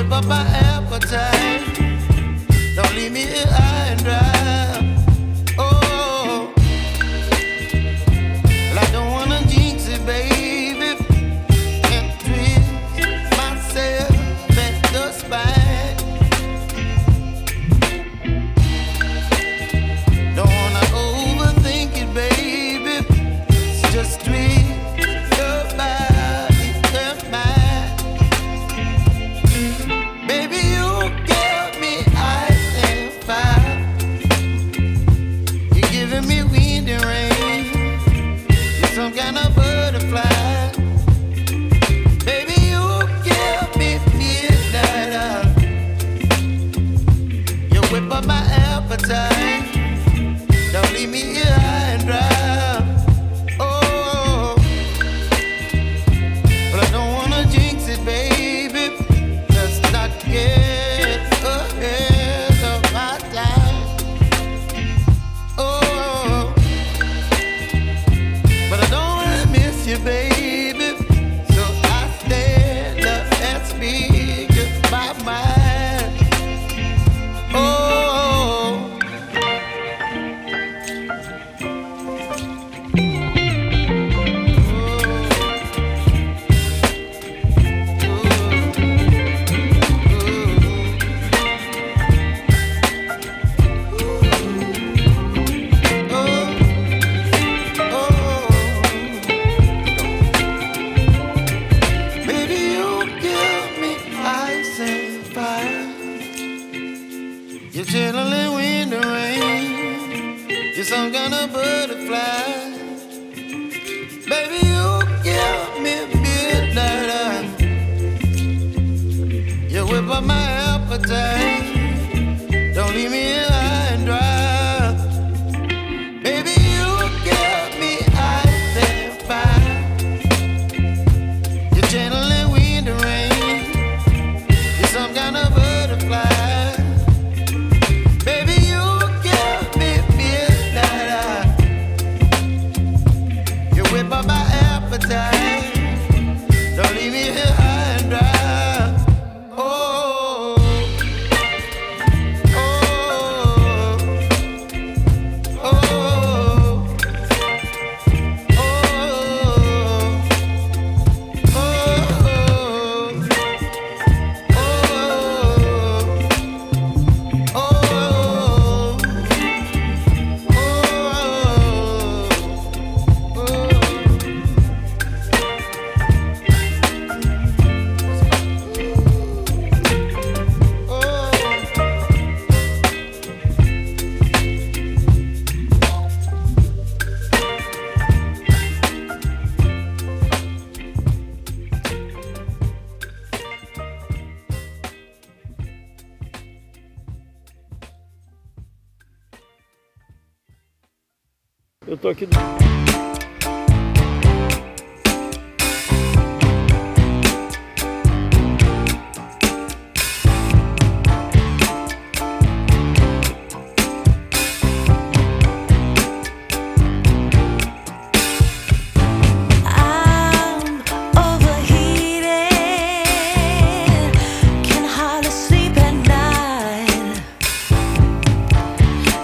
whip up my appetite. Don't leave me here high and dry. Oh, well, I don't wanna jinx it, baby, and twist myself at the spine. Don't wanna overthink it, baby. It's just twist your body and mine. Baby, you give me ice and fire. You're giving me wind and rain. You're some kind of butterfly. Baby, you give me midnight. You whip up my appetite. Don't leave me here high and dry. Oh, but I don't wanna jinx it, baby. Let's not get ahead of my time. Oh, but I don't wanna miss you, baby. So I stand up and speak my mind. Oh. Baby, you give me ice and fire. You're chilling wind and rain. You're some kind of butterfly. Baby, you give me midnight. You whip up my appetite. Don't leave me here high and dry. Baby, you give me ice and fire. You're channeling wind and rain. You're some kind of butterfly. Baby, you give me midnight. You whip up my appetite. Don't leave me here high and dry. Oh, oh, oh, oh, Eu tô aqui.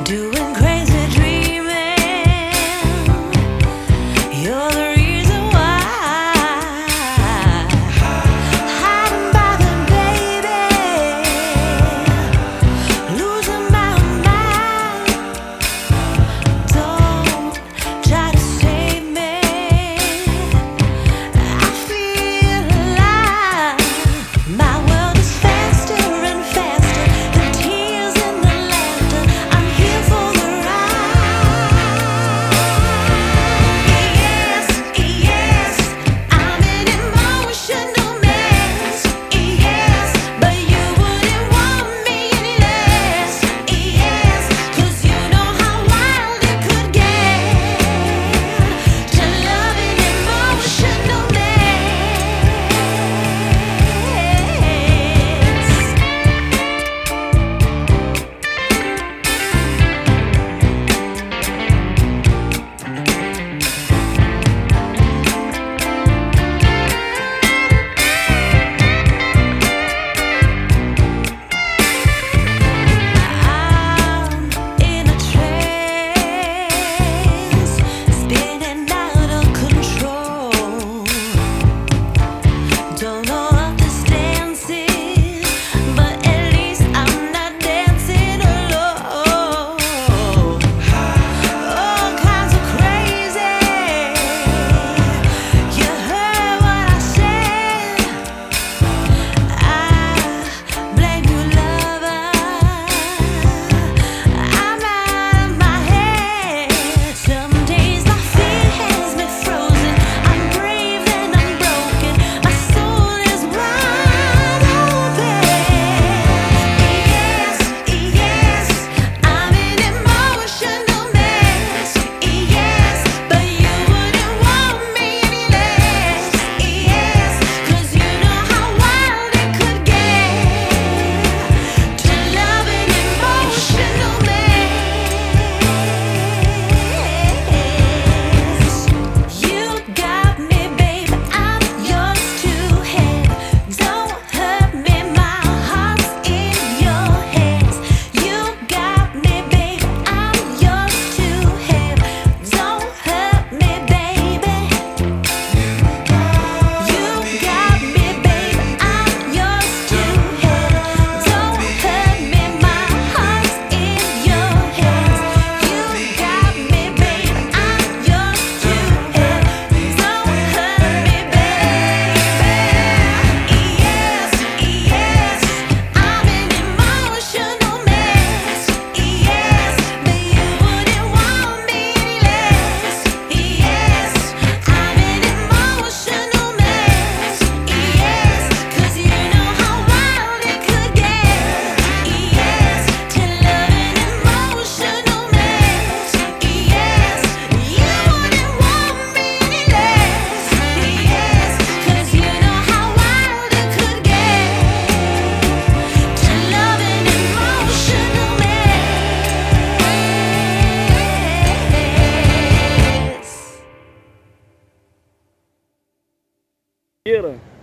Doing crazy dreaming. madeira.